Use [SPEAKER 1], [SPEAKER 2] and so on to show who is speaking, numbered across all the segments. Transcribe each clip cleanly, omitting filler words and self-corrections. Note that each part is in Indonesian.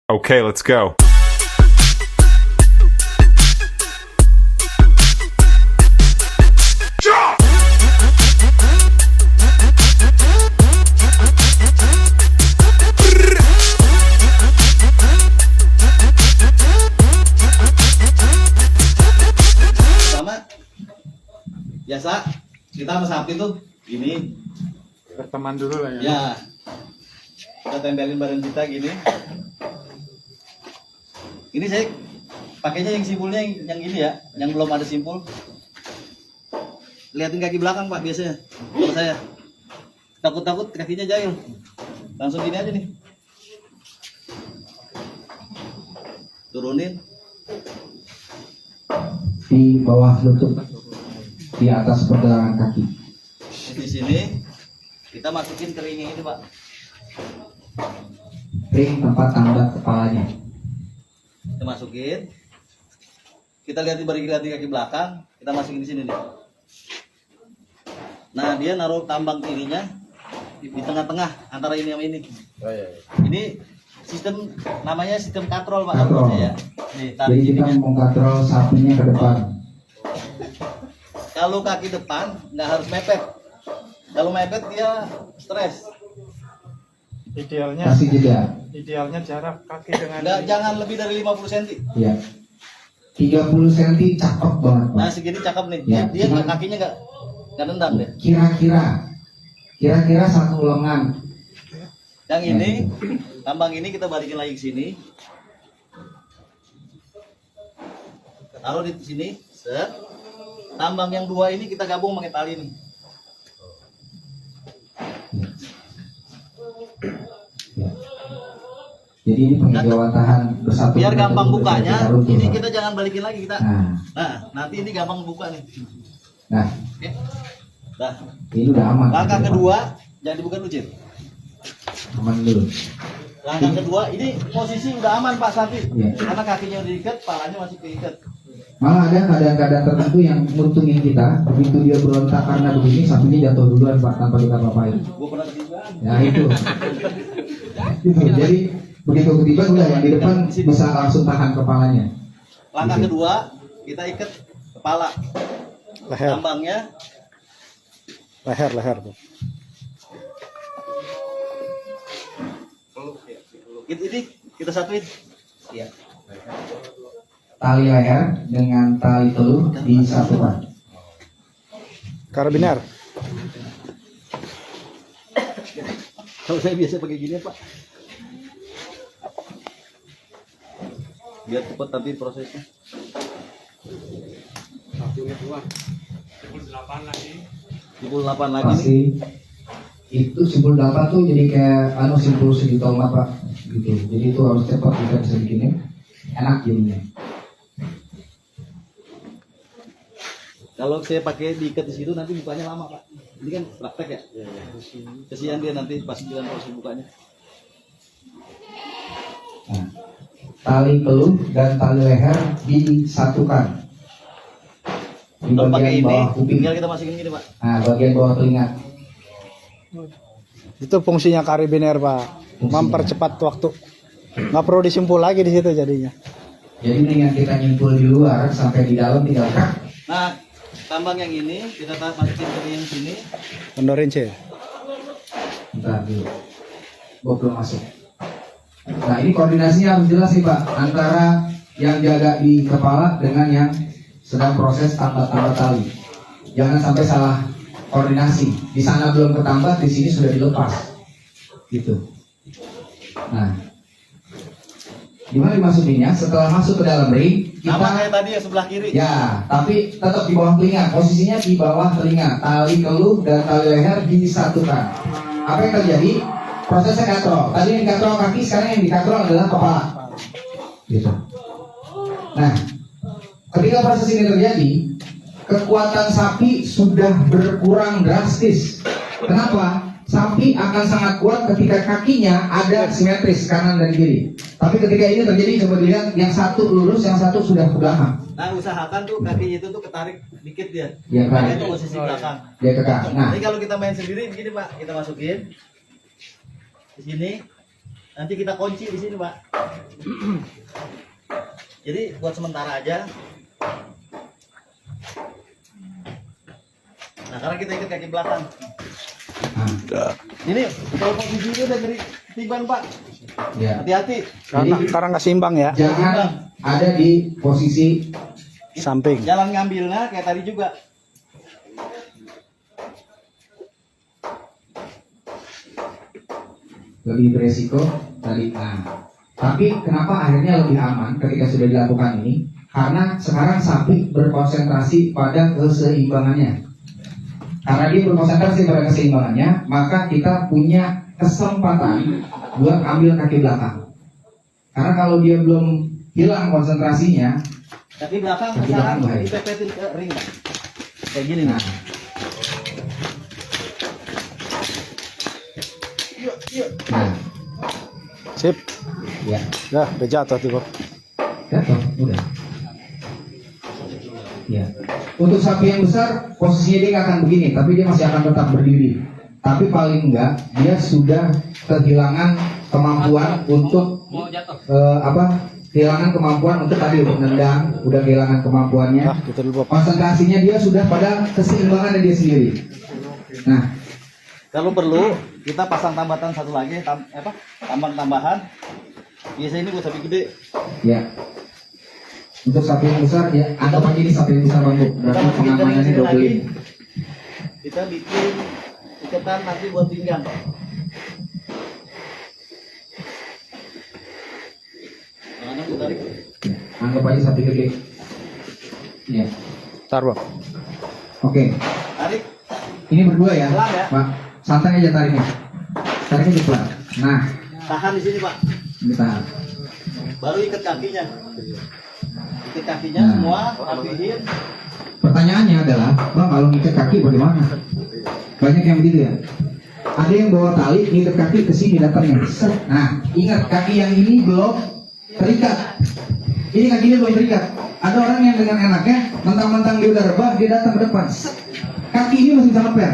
[SPEAKER 1] Okay, let's go.
[SPEAKER 2] Pertama, biasa kita sama sapi tuh gini.
[SPEAKER 3] Berteman dulu lah ya.
[SPEAKER 2] Ya, kita tempelin badan kita gini. Ini saya pakainya yang simpulnya yang ini ya, yang belum ada simpul. Lihatin kaki belakang Pak biasanya. Kalau saya takut kakinya jahil, langsung gini aja nih. Turunin.
[SPEAKER 4] Di bawah lutut, di atas pergelangan kaki.
[SPEAKER 2] Di sini kita masukin keringnya ini Pak.
[SPEAKER 4] Ring tempat tanda kepalanya.
[SPEAKER 2] Kita masukin. Kita lihat di kaki belakang, kita masukin di sini nih. Nah, dia naruh tambang kirinya di tengah-tengah antara ini sama ini.
[SPEAKER 3] Oh, iya.
[SPEAKER 2] Ini sistem namanya sistem katrol Pak.
[SPEAKER 4] Katrol.
[SPEAKER 2] Ya. Nih, tarik
[SPEAKER 4] Jadi kita
[SPEAKER 2] ininya.
[SPEAKER 4] mengkatrol sapinya ke depan.
[SPEAKER 2] Kalau kaki depan nggak harus mepet. Kalau mepet dia stres.
[SPEAKER 3] Idealnya
[SPEAKER 4] Kasih jeda.
[SPEAKER 3] jarak kaki dengan
[SPEAKER 2] Nggak, jangan lebih dari 50 cm.
[SPEAKER 4] Ya. 30 cm cakep banget, Pak.
[SPEAKER 2] Nah, segini cakep nih.
[SPEAKER 4] Ya,
[SPEAKER 2] Dia
[SPEAKER 4] cuman-
[SPEAKER 2] kakinya nggak nendang deh.
[SPEAKER 4] Kira-kira satu lengan.
[SPEAKER 2] Yang ini, tambang ini kita balikin lagi ke sini. Taruh di sini, set. Tambang yang dua ini kita gabung pakai tali nih.
[SPEAKER 4] Ya. Jadi ini penjawatan bersatu.
[SPEAKER 2] Biar gampang bukanya,
[SPEAKER 4] Taruh tuh,
[SPEAKER 2] ini
[SPEAKER 4] Pak.
[SPEAKER 2] kita jangan balikin lagi kita.
[SPEAKER 4] Nah,
[SPEAKER 2] Nah, nanti ini gampang buka nih.
[SPEAKER 4] nah,
[SPEAKER 2] Oke. Nah,
[SPEAKER 4] ini udah aman.
[SPEAKER 2] langkah kedua jangan dibuka dulu, Cip.
[SPEAKER 4] Aman dulu.
[SPEAKER 2] Langkah kedua, ini posisi udah aman Pak Sapi.
[SPEAKER 4] Iya.
[SPEAKER 2] Karena kakinya udah diikat, palanya masih keikat.
[SPEAKER 4] Malah ada keadaan-keadaan tertentu yang nguntungin kita. Begitu dia berontak karena begini, sapinya jatuh duluan Pak tanpa kita apa-apain.
[SPEAKER 2] Gue pernah ketiban.
[SPEAKER 4] Ya itu. Itu. Jadi begitu ketiban udah yang di depan bisa langsung tahan kepalanya.
[SPEAKER 2] Langkah kedua, kita ikat kepala.
[SPEAKER 3] leher,
[SPEAKER 2] Tambangnya
[SPEAKER 3] leher, Bu.
[SPEAKER 2] ini kita satuin. Iya.
[SPEAKER 4] Tali leher dengan tali telur disatukan.
[SPEAKER 3] Karabiner.
[SPEAKER 2] Kalau saya biasa pakai gini Pak. Biar cepat tapi prosesnya. 18 lagi nih.
[SPEAKER 4] Pasti itu simpul 8 tuh jadi kayak simpul segi tomat Pak. Gitu. Jadi itu harus cepat kita bisa bikinnya. Enak jadinya.
[SPEAKER 2] Kalau saya pakai diikat di situ nanti bukanya lama Pak. Ini kan praktek ya. Kesian dia nanti pas jalan proses bukanya.
[SPEAKER 4] Nah, tali peluh dan tali leher disatukan di
[SPEAKER 2] Kalau pakai
[SPEAKER 4] bagian
[SPEAKER 2] ini,
[SPEAKER 4] bawah kuping.
[SPEAKER 2] tinggal kita masukin gini Pak.
[SPEAKER 4] Nah, bagian bawah telinga.
[SPEAKER 3] Itu fungsinya karabiner, Pak.
[SPEAKER 4] Fungsinya.
[SPEAKER 3] Mempercepat waktu. Nggak perlu disimpul lagi di situ jadinya.
[SPEAKER 4] Jadi dengan kita nyimpul di luar sampai di dalam tinggal kak.
[SPEAKER 2] Nah, tambang yang ini kita masukin ke yang sini.
[SPEAKER 3] Kendorin C.
[SPEAKER 4] Bentar dulu. Gua belum masuk. Nah, ini koordinasinya harus jelas nih Pak antara yang jaga di kepala dengan yang sedang proses tambah-tambah tali. Jangan sampai salah koordinasi. Di sana belum ketambah, di sini sudah dilepas. Gitu. Nah, gimana dimasukinnya? Setelah masuk ke dalam ring,
[SPEAKER 2] Sama
[SPEAKER 4] kita
[SPEAKER 2] kayak tadi yang sebelah kiri.
[SPEAKER 4] ya, tapi tetap di bawah telinga. Posisinya di bawah telinga. Tali keluh dan tali leher disatukan. Apa yang terjadi? Prosesnya katrol. Tadi yang dikatrol kaki, sekarang yang dikatrol adalah kepala. Gitu. Nah, ketika proses ini terjadi, kekuatan sapi sudah berkurang drastis. Kenapa? Sapi akan sangat kuat ketika kakinya ada simetris kanan dan kiri. Tapi ketika ini terjadi, coba dilihat yang satu lurus, yang satu sudah ke belakang.
[SPEAKER 2] Nah, usahakan tuh kaki itu tuh ketarik dikit dia.
[SPEAKER 4] Iya, kan?
[SPEAKER 2] Makanya itu posisi belakang.
[SPEAKER 4] Dia ke kaki. Nah,
[SPEAKER 2] Jadi kalau kita main sendiri begini Pak, kita masukin di sini. nanti kita kunci di sini, Pak. Jadi buat sementara aja. Nah, sekarang kita ikat kaki belakang. Ini kalau posisi ini udah dari tiban, Pak.
[SPEAKER 4] Ya.
[SPEAKER 2] Hati-hati.
[SPEAKER 3] Karena nggak seimbang ya.
[SPEAKER 4] Jangan ada di posisi
[SPEAKER 3] Samping.
[SPEAKER 2] Jalan ngambilnya kayak tadi juga.
[SPEAKER 4] lebih beresiko tadi. Nah, tapi kenapa akhirnya lebih aman ketika sudah dilakukan ini? Karena sekarang sapi berkonsentrasi pada keseimbangannya. Karena dia berkonsentrasi pada keseimbangannya, maka kita punya kesempatan buat ambil kaki belakang. Karena kalau dia belum hilang konsentrasinya,
[SPEAKER 2] Kaki belakang
[SPEAKER 4] Kaki
[SPEAKER 2] sekarang
[SPEAKER 4] belakang bahaya.
[SPEAKER 2] dipepetin ke ring, Pak. Kayak gini
[SPEAKER 4] nah,
[SPEAKER 2] nih.
[SPEAKER 4] nah,
[SPEAKER 3] Sip.
[SPEAKER 4] ya,
[SPEAKER 3] Ya, udah jatuh tuh, Bob.
[SPEAKER 4] jatuh, udah. Ya. Untuk sapi yang besar, posisinya dia nggak akan begini, tapi dia masih akan tetap berdiri. Tapi paling enggak, dia sudah kehilangan kemampuan untuk kehilangan kemampuan untuk tadi untuk nendang, udah kehilangan kemampuannya.
[SPEAKER 3] Ah, gitu dulu, Bob.
[SPEAKER 4] Konsentrasinya dia sudah pada keseimbangan dia sendiri. Nah,
[SPEAKER 2] Kalau perlu kita pasang tambatan satu lagi, tambang tambahan. Biasanya ini buat sapi gede.
[SPEAKER 4] ya. Untuk sapi yang besar ya, anggap aja ini sapi yang besar bambu.
[SPEAKER 2] Kita
[SPEAKER 4] Berarti
[SPEAKER 2] masih bikin
[SPEAKER 4] pengamanannya
[SPEAKER 2] sini
[SPEAKER 4] double
[SPEAKER 2] lagi.
[SPEAKER 4] ini.
[SPEAKER 2] Kita bikin ikatan nanti buat pinggang. Mana gue tarik?
[SPEAKER 4] Ya, anggap aja sapi gede. Ya.
[SPEAKER 3] Ntar, Bob.
[SPEAKER 4] Oke.
[SPEAKER 2] Tarik.
[SPEAKER 4] Ini berdua ya,
[SPEAKER 2] Pelan ya.
[SPEAKER 4] Pak. Santai aja tariknya. Tariknya pelan. Nah,
[SPEAKER 2] Tahan di sini, Pak.
[SPEAKER 4] ini tahan.
[SPEAKER 2] Baru ikat kakinya. Ikat kakinya
[SPEAKER 4] Nah.
[SPEAKER 2] semua, rapihin.
[SPEAKER 4] Pertanyaannya adalah, Bang, kalau ngikat kaki bagaimana? Banyak yang begitu ya. Ada yang bawa tali, ngikat kaki ke sini datangnya. Set. Nah, ingat kaki yang ini belum terikat. Ini kakinya belum terikat. Ada orang yang dengan enaknya, mentang-mentang dia udah rebah, dia datang ke depan. Set. Kaki ini masih sangat per.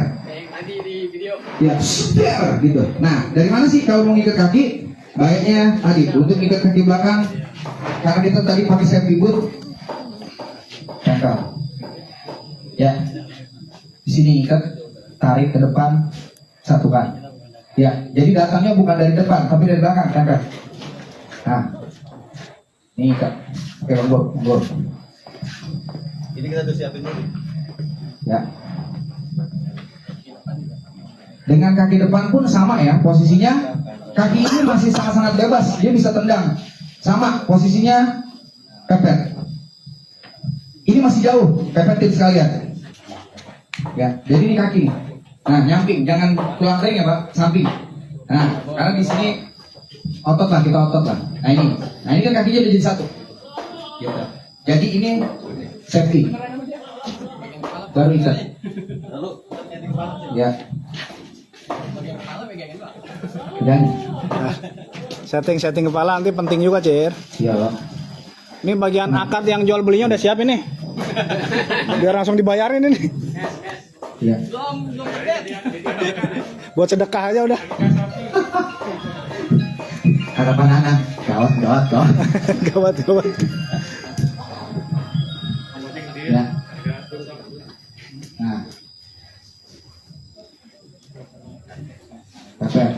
[SPEAKER 4] Ya, super gitu. Nah, dari mana sih kalau mau ngikat kaki? Baiknya tadi untuk ngikat kaki belakang, karena kita tadi pakai safety boot, cangkal. Ya, di sini ikat, tarik ke depan, satukan. Ya, jadi datangnya bukan dari depan, tapi dari belakang, cangkal. Nah, ini ikat. Oke, banggur.
[SPEAKER 2] Ini kita tuh siapin dulu.
[SPEAKER 4] Ya. Dengan kaki depan pun sama ya posisinya. Kaki ini masih sangat-sangat bebas, dia bisa tendang. Sama posisinya pepet. Ini masih jauh, pepetin sekalian. Ya, jadi ini kaki. Nah, nyamping, jangan tulang ring ya Pak, samping. Nah, karena di sini otot lah, kita otot lah. Nah ini kan kakinya udah jadi satu. Gitu. Jadi ini safety. Baru ikat.
[SPEAKER 2] Lalu setting kepala.
[SPEAKER 4] Ya. Dan
[SPEAKER 3] Nah, setting kepala nanti penting juga, Cer.
[SPEAKER 4] iya loh.
[SPEAKER 3] Ini bagian akad yang jual belinya udah siap ini. Biar langsung dibayarin ini.
[SPEAKER 4] Ya.
[SPEAKER 3] Buat sedekah aja udah.
[SPEAKER 4] Harapan anak. Gawat.
[SPEAKER 3] Gawat.
[SPEAKER 4] Ya. Nah. Perfect.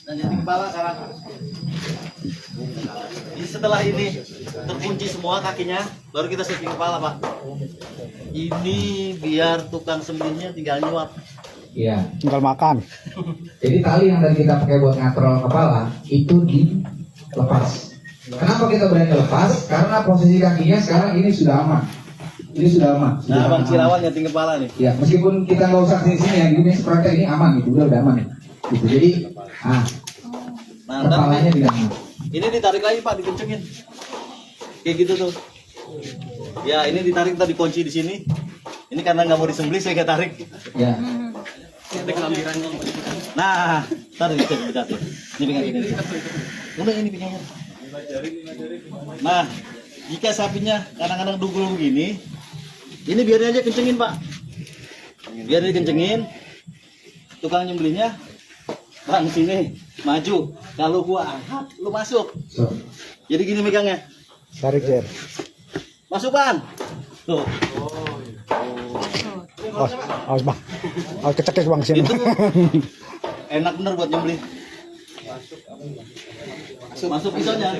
[SPEAKER 2] Dan jadi kepala sekarang. Jadi setelah ini terkunci semua kakinya, baru kita setting kepala, Pak. Ini biar tukang sembelihnya tinggal nyuap.
[SPEAKER 4] Iya.
[SPEAKER 3] Tinggal makan.
[SPEAKER 4] Jadi tali yang tadi kita pakai buat ngatrol kepala itu dilepas. Kenapa kita berani lepas? Karena posisi kakinya sekarang ini sudah aman. Ini sudah aman.
[SPEAKER 2] Nah, Bang Cirawan nyeting kepala nih.
[SPEAKER 4] Ya, meskipun kita nggak usah sini ya, gini praktek ini aman gitu, udah aman. Gitu. Jadi,
[SPEAKER 2] Nah, ntar
[SPEAKER 4] kepalanya tidak aman.
[SPEAKER 2] ini ditarik lagi, Pak, dikencengin. Kayak gitu tuh. Ya, ini ditarik tadi kunci di sini. Ini karena nggak mau disembelih saya kayak tarik.
[SPEAKER 4] Ya.
[SPEAKER 2] Nah, tarik dicat. Ini pegang ini. Udah ini pegangnya. Nah, jika sapinya kadang-kadang dugul begini, Ini biarin aja kencengin Pak. Biar dikencengin. Tukang nyembelihnya, Bang sini maju. Kalau gua angkat, lu masuk. Jadi gini megangnya.
[SPEAKER 3] Tarik Jer.
[SPEAKER 2] Masuk Bang. Tuh.
[SPEAKER 3] Awas bang. Awas kecekek bang sini.
[SPEAKER 2] Itu enak bener buat nyembelih. Masuk pisaunya.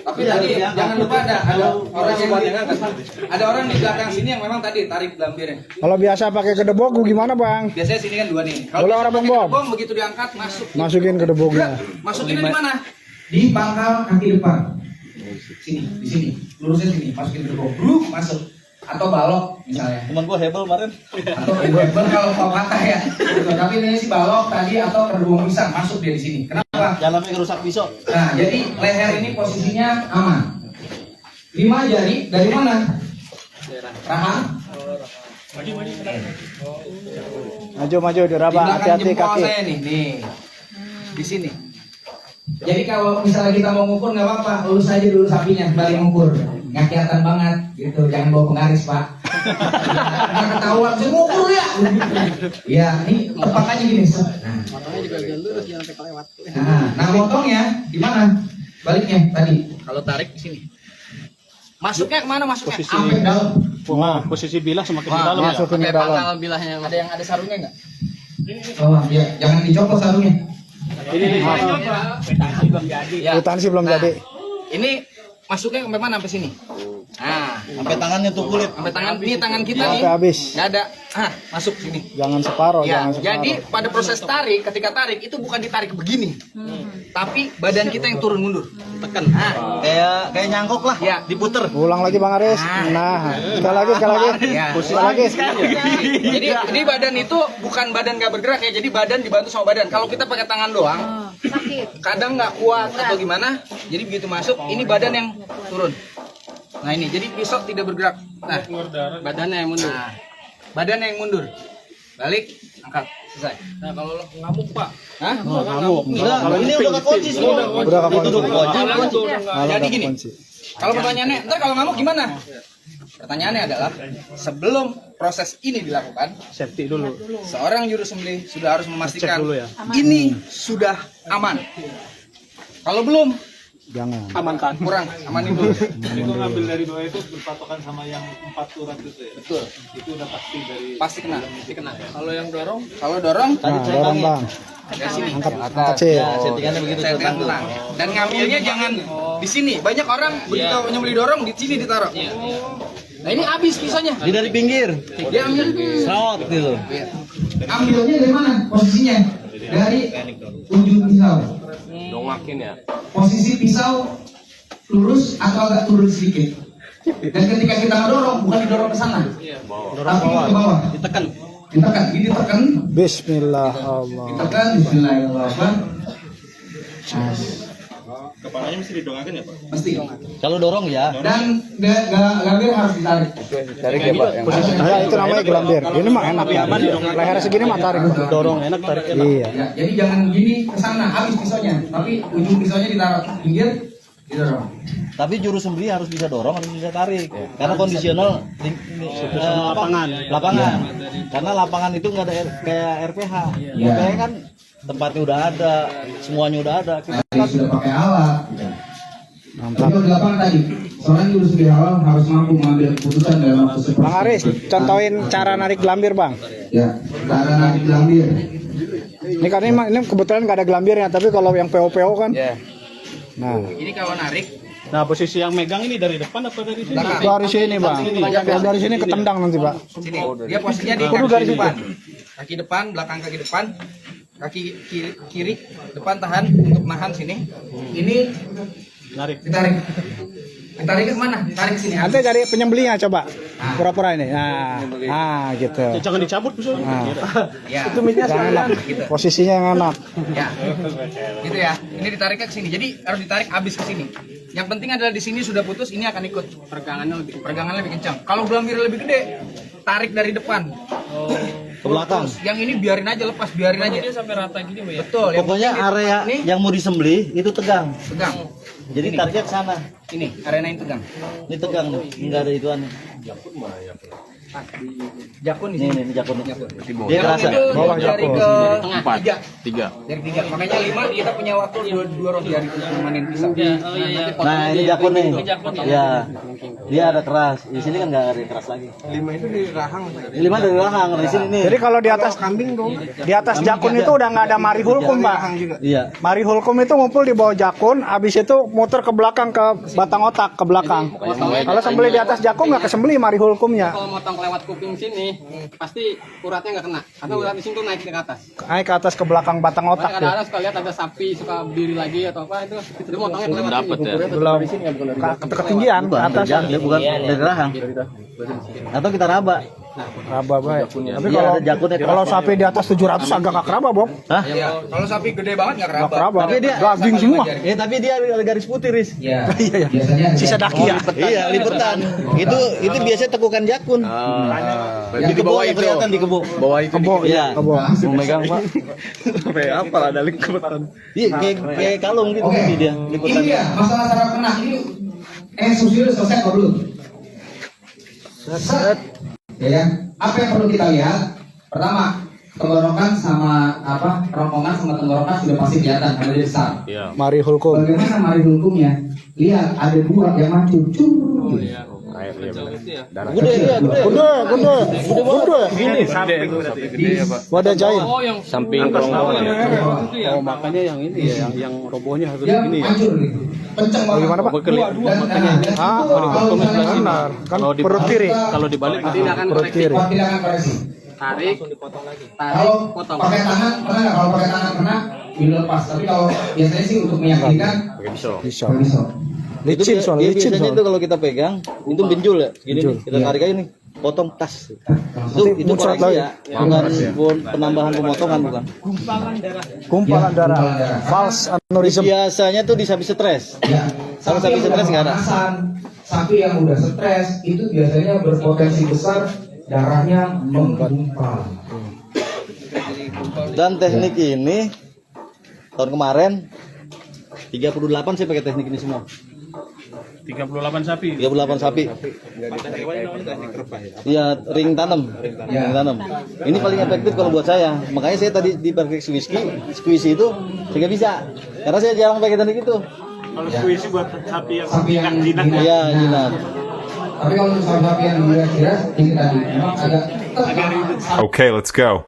[SPEAKER 1] Tapi tadi jangan lupa ada orang yang ada orang di belakang sini yang memang tadi tarik gelambirnya.
[SPEAKER 3] Kalau biasa pakai kedebok gimana bang?
[SPEAKER 1] Biasanya sini kan dua nih.
[SPEAKER 3] Boleh orang
[SPEAKER 1] pakai
[SPEAKER 3] bom.
[SPEAKER 1] kedebong, begitu diangkat masuk.
[SPEAKER 3] Masukin kedeboknya.
[SPEAKER 1] Masukinnya di mana?
[SPEAKER 4] Di pangkal kaki depan. Sini, di sini. Lurusnya sini, masukin ke bawah. Masuk. Atau balok misalnya.
[SPEAKER 2] Teman gua hebel kemarin.
[SPEAKER 4] Atau hebel kalau mau patah ya. Tapi ini sih balok tadi atau kerbau pisang masuk dia di sini. Kenapa?
[SPEAKER 2] Jalannya kerusak pisau.
[SPEAKER 4] Nah, jadi leher ini posisinya aman. 5 jari dari mana? Rahang.
[SPEAKER 3] Maju diraba, hati-hati
[SPEAKER 1] jempol
[SPEAKER 3] kaki.
[SPEAKER 1] saya nih. Di sini.
[SPEAKER 4] Jadi kalau misalnya kita mau ngukur nggak apa-apa, lurus aja dulu sapinya kembali ngukur. Nggak kelihatan banget, gitu. Jangan bawa penggaris Pak. Nggak ketahuan, saya ngukur ya. Ya, ini tepakannya gini.
[SPEAKER 1] Motongnya juga jangan lurus, jangan sampai kelewat.
[SPEAKER 4] Nah, motongnya di mana? Baliknya tadi.
[SPEAKER 1] Kalau tarik di sini. Masuknya kemana masuknya?
[SPEAKER 4] Sampai dalam.
[SPEAKER 3] Nah,
[SPEAKER 5] Posisi bilah semakin ke
[SPEAKER 1] Wah,
[SPEAKER 5] dalam ya.
[SPEAKER 3] masukin ke
[SPEAKER 1] pakai
[SPEAKER 3] dalam.
[SPEAKER 1] pangkal bilahnya. Ada yang ada sarungnya nggak?
[SPEAKER 4] Oh, ya, jangan dicopot sarungnya.
[SPEAKER 1] Ya.
[SPEAKER 3] Kuitansi belum jadi.
[SPEAKER 1] Ini masuknya sampai mana sampai sini? Nah,
[SPEAKER 2] Sampai tangannya tuh kulit.
[SPEAKER 1] sampai tangan ini tangan kita
[SPEAKER 3] Sampai
[SPEAKER 1] nih.
[SPEAKER 3] habis.
[SPEAKER 1] Nggak ada. Masuk sini.
[SPEAKER 3] Jangan separoh,
[SPEAKER 1] Ya,
[SPEAKER 3] jangan separoh.
[SPEAKER 1] jadi pada proses tarik, ketika tarik itu bukan ditarik begini, tapi badan kita yang turun mundur, tekan. Nah,
[SPEAKER 2] Kayak nyangkok lah.
[SPEAKER 1] Ya.
[SPEAKER 2] Diputer.
[SPEAKER 3] Ulang lagi Bang Aris. Nah, sekali lagi.
[SPEAKER 1] Ya.
[SPEAKER 3] Sekali lagi.
[SPEAKER 1] Jadi ini badan itu bukan badan nggak bergerak ya, jadi badan dibantu sama badan. Kalau kita pakai tangan doang, kadang nggak kuat atau gimana, jadi begitu masuk, ini badan yang turun. Nah ini, jadi pisau tidak bergerak. Nah, badannya yang mundur. Nah, badannya yang mundur. Balik, angkat, selesai. Nah kalau ngamuk Pak, hah?
[SPEAKER 3] Ngamuk.
[SPEAKER 2] Enggak, kalau ini udah kekunci semua.
[SPEAKER 3] Udah
[SPEAKER 2] Itu
[SPEAKER 3] kekunci.
[SPEAKER 2] udah kekunci.
[SPEAKER 3] Kalau
[SPEAKER 1] Jadi
[SPEAKER 3] ada
[SPEAKER 1] gini.
[SPEAKER 3] kunci.
[SPEAKER 1] Kalau pertanyaannya, ntar kalau ngamuk gimana? Pertanyaannya adalah, sebelum proses ini dilakukan,
[SPEAKER 5] Safety dulu.
[SPEAKER 1] seorang juru sembelih sudah harus memastikan
[SPEAKER 5] Cek dulu ya.
[SPEAKER 1] ini sudah aman. Kalau belum,
[SPEAKER 3] Jangan.
[SPEAKER 5] Amankan.
[SPEAKER 1] kurang amanin dulu.
[SPEAKER 6] Itu ngambil dari bawah itu berpatokan sama yang 4 urat itu ya.
[SPEAKER 1] Betul,
[SPEAKER 6] Itu udah pasti dari
[SPEAKER 1] pasti kena. Kalau yang dorong, kalau dorong
[SPEAKER 3] Nah, dorong Bang.
[SPEAKER 1] dari sini.
[SPEAKER 3] Angkat sih.
[SPEAKER 2] Ya, settingannya begitu
[SPEAKER 1] Saya
[SPEAKER 2] tuh tangguh.
[SPEAKER 1] tentang. Dan ngambilnya jangan di sini. Banyak orang begitu nyembelih dorong di sini ditaruh. Nah ini habis pisaunya.
[SPEAKER 2] Dia dari pinggir.
[SPEAKER 1] Dia ambil
[SPEAKER 2] Serot gitu.
[SPEAKER 4] Ambilnya dari mana? Posisinya dari ujung pisau.
[SPEAKER 5] Dongakin ya.
[SPEAKER 4] Posisi pisau lurus atau agak turun sedikit. Dan ketika kita mendorong, bukan didorong ke sana, tapi ke bawah.
[SPEAKER 2] Ditekan.
[SPEAKER 4] Ditekan, ini ditekan,
[SPEAKER 3] Bismillah Allah.
[SPEAKER 4] ditekan, Bismillahirrahmanirrahim.
[SPEAKER 6] kepalanya mesti didongakkan ya Pak?
[SPEAKER 4] Mesti.
[SPEAKER 2] Kalau dorong ya.
[SPEAKER 4] Dan gambir harus ditarik.
[SPEAKER 3] Ya itu namanya gelambir. Ini mah enak ya. Leher segini mah tarik.
[SPEAKER 2] Dorong enak tarik enak.
[SPEAKER 3] Iya.
[SPEAKER 4] Ya, jadi jangan gini ke sana, habis pisaunya, tapi ujung pisaunya ditaruh pinggir, didorong.
[SPEAKER 2] Tapi juru sembelih harus bisa dorong, harus bisa tarik. Karena kondisional lapangan. Karena lapangan itu nggak ada kayak RPH.
[SPEAKER 4] Iya.
[SPEAKER 2] RPH kan tempatnya udah ada, semuanya udah ada. Kita
[SPEAKER 4] Tadi sudah pakai alat.
[SPEAKER 3] Mantap.
[SPEAKER 4] Tapi di lapangan tadi, seorang juru sembelih halal harus mampu mengambil keputusan dalam waktu seperti.
[SPEAKER 3] Bang Aris, contohin cara narik gelambir Bang.
[SPEAKER 4] Ya, cara narik gelambir.
[SPEAKER 3] Ini kan ini kebetulan nggak ada gelambirnya, tapi kalau yang PO kan.
[SPEAKER 1] Ya.
[SPEAKER 3] Nah,
[SPEAKER 1] Ini kalau narik,
[SPEAKER 5] Nah, posisi yang megang ini dari depan apa dari sini?
[SPEAKER 1] belakang.
[SPEAKER 3] dari sini Bang. Kalau dari sini ketendang nanti Pak.
[SPEAKER 1] Sini. Dia posisinya di
[SPEAKER 3] Kudu
[SPEAKER 1] kaki
[SPEAKER 3] dari
[SPEAKER 1] depan. Kaki depan, belakang kaki depan. Kaki kiri, depan tahan untuk nahan sini. Ini
[SPEAKER 5] Narik.
[SPEAKER 4] Ditarik. Ditarik ke mana? Tarik ke sini.
[SPEAKER 3] Nanti cari penyembelihnya coba. Pura-pura ini. Nah, gitu.
[SPEAKER 5] Jangan dicabut musuh.
[SPEAKER 3] Nah,
[SPEAKER 1] ya.
[SPEAKER 3] yang enak.
[SPEAKER 1] Gitu.
[SPEAKER 3] Posisinya yang enak.
[SPEAKER 1] Ya. Gitu ya. Ini ditariknya ke sini. Jadi harus ditarik habis ke sini. Yang penting adalah di sini sudah putus, ini akan ikut. Peregangannya lebih kencang. Kalau gelambir lebih gede, tarik dari depan.
[SPEAKER 2] ke belakang.
[SPEAKER 1] Yang ini biarin aja lepas, biarin aja. Dia sampai rata gini, ya. Betul.
[SPEAKER 2] Pokoknya area yang mau disembelih itu tegang.
[SPEAKER 1] pegang.
[SPEAKER 2] Jadi target sana.
[SPEAKER 1] Ini arena ini tegang.
[SPEAKER 2] Ini tegang nih, enggak ada ituan.
[SPEAKER 1] Jakun di
[SPEAKER 2] Ini
[SPEAKER 1] sini.
[SPEAKER 2] nih jakun nih.
[SPEAKER 1] Jakun
[SPEAKER 2] Dia kerasa.
[SPEAKER 1] itu
[SPEAKER 3] Bawah
[SPEAKER 1] dari
[SPEAKER 3] jakun.
[SPEAKER 1] ke
[SPEAKER 5] Empat.
[SPEAKER 1] tiga.
[SPEAKER 5] Tiga.
[SPEAKER 1] Dari 3. Makanya 5 kita punya waktu 2 roti hari untuk memanen pisang.
[SPEAKER 2] Nah, ini jakun nih. Ya. Dia ada keras. Di sini kan enggak ada keras lagi.
[SPEAKER 1] 5 itu dari rahang.
[SPEAKER 2] 5 dari rahang di sini nih.
[SPEAKER 3] Jadi kalau di atas di atas jakun itu udah nggak ada mari hulkum, Pak.
[SPEAKER 2] Iya.
[SPEAKER 3] Mari hulkum itu ngumpul di bawah jakun, habis itu muter ke belakang ke batang otak ke belakang. Kalau sembelih di atas jakun nggak kesembelih mari hulkumnya.
[SPEAKER 7] Kalau motong lewat kuping sini, pasti uratnya nggak kena. Karena urat di sini tuh naik ke atas.
[SPEAKER 3] Naik ke atas ke belakang batang
[SPEAKER 7] Makanya
[SPEAKER 3] otak tuh.
[SPEAKER 7] kadang-kadang suka lihat ada sapi suka berdiri lagi atau apa itu motongnya kelewat
[SPEAKER 5] Dapat
[SPEAKER 7] sini.
[SPEAKER 5] ya.
[SPEAKER 3] Belum ketinggian ke
[SPEAKER 2] Bukan
[SPEAKER 3] atas.
[SPEAKER 2] dia bukan dari rahang. Atau kita raba.
[SPEAKER 3] Raba baik. Tapi
[SPEAKER 2] Iya,
[SPEAKER 3] kalau
[SPEAKER 2] ada jakunnya.
[SPEAKER 3] kalau sapi di atas 700 agak nggak keraba, Bob.
[SPEAKER 2] Hah?
[SPEAKER 1] Kalau sapi gede banget nggak
[SPEAKER 3] Nggak
[SPEAKER 1] keraba.
[SPEAKER 3] keraba.
[SPEAKER 2] Tapi dia
[SPEAKER 3] Daging semua.
[SPEAKER 2] Ya, tapi dia ada garis putih, Riz.
[SPEAKER 4] Ya.
[SPEAKER 3] Iya, iya.
[SPEAKER 4] Biasanya ada
[SPEAKER 3] Sisa daki ya.
[SPEAKER 2] Iya, lipetan. Itu biasanya tekukan jakun. Di kebo yang kelihatan di kebo.
[SPEAKER 5] Bawah itu.
[SPEAKER 3] Kebo,
[SPEAKER 2] Iya.
[SPEAKER 3] kebo.
[SPEAKER 2] Mau megang, Pak.
[SPEAKER 5] Sampai apa lah ada lingkupan.
[SPEAKER 2] Iya, kayak kalung gitu
[SPEAKER 4] Oke,
[SPEAKER 2] dia
[SPEAKER 4] ini
[SPEAKER 2] lipetan.
[SPEAKER 4] dia masalah saraf kena ini. Susilo selesai kok belum? Set. Ya kan? Apa yang perlu kita lihat? Pertama, tenggorokan sama apa? Rongkongan sama tenggorokan sudah pasti kelihatan karena dia besar.
[SPEAKER 5] Iya.
[SPEAKER 3] Mari hulkum.
[SPEAKER 4] Bagaimana mari hukumnya? Lihat ada dua yang maju.
[SPEAKER 5] Air ya benar. Darah.
[SPEAKER 2] Gede dia, gede.
[SPEAKER 3] Gede.
[SPEAKER 5] Gini gede apa?
[SPEAKER 3] Wadah jahit.
[SPEAKER 7] Oh yang
[SPEAKER 5] Samping kerongkongan ya.
[SPEAKER 6] Oh, makanya yang ini ya, yang robohnya harus
[SPEAKER 4] Dia
[SPEAKER 6] ini ya.
[SPEAKER 4] hancur gitu. Kenceng banget.
[SPEAKER 3] Gimana, Pak?
[SPEAKER 4] Dan kalau misalnya
[SPEAKER 3] Benar. Kan
[SPEAKER 6] Kalau di-
[SPEAKER 3] perut kiri.
[SPEAKER 6] Kalau dibalik
[SPEAKER 7] tindakan
[SPEAKER 3] Perut
[SPEAKER 7] koreksi,
[SPEAKER 3] kiri.
[SPEAKER 4] tindakan koreksi.
[SPEAKER 7] tarik,
[SPEAKER 4] Kalau
[SPEAKER 7] potong.
[SPEAKER 4] pakai tangan pernah nggak? Kalau pakai tangan pernah dilepas. Tapi kalau biasanya sih untuk meyakinkan
[SPEAKER 5] Pakai pisau.
[SPEAKER 3] Bisa.
[SPEAKER 4] nggak bisa.
[SPEAKER 3] Licin soal licin
[SPEAKER 2] Biasanya
[SPEAKER 3] soal.
[SPEAKER 2] itu kalau kita pegang, itu benjul ya. Gini
[SPEAKER 3] Benjul.
[SPEAKER 2] nih, kita tarik aja nih. Potong tas.
[SPEAKER 3] Nanti
[SPEAKER 2] Itu
[SPEAKER 3] muncrat
[SPEAKER 2] koreksi
[SPEAKER 3] lagi.
[SPEAKER 2] ya. Bukan penambahan pemotongan bukan.
[SPEAKER 3] Gumpalan darah. False aneurysm.
[SPEAKER 2] Biasanya tuh di sapi stres.
[SPEAKER 4] Ya.
[SPEAKER 2] Kalau sapi
[SPEAKER 4] yang
[SPEAKER 2] stres
[SPEAKER 4] udah
[SPEAKER 2] nggak ada.
[SPEAKER 4] pemanasan, sapi yang udah stres itu biasanya berpotensi besar darahnya menggumpal.
[SPEAKER 2] Dan teknik ini tahun kemarin 38 saya pakai teknik ini semua.
[SPEAKER 6] 38 sapi.
[SPEAKER 2] 38 sapi. Iya, ring tanam. Ring tanam. Ini paling efektif kalau buat saya. Makanya saya tadi di pakai squeeze itu saya nggak bisa. Karena saya jarang pakai teknik itu.
[SPEAKER 6] Kalau squeeze buat sapi yang
[SPEAKER 4] Sapi yang
[SPEAKER 6] jinak.
[SPEAKER 4] jinak.
[SPEAKER 2] Iya, jinak.
[SPEAKER 4] Tapi kalau untuk sapi yang jinak, ini tadi memang agak
[SPEAKER 8] Okay, let's go.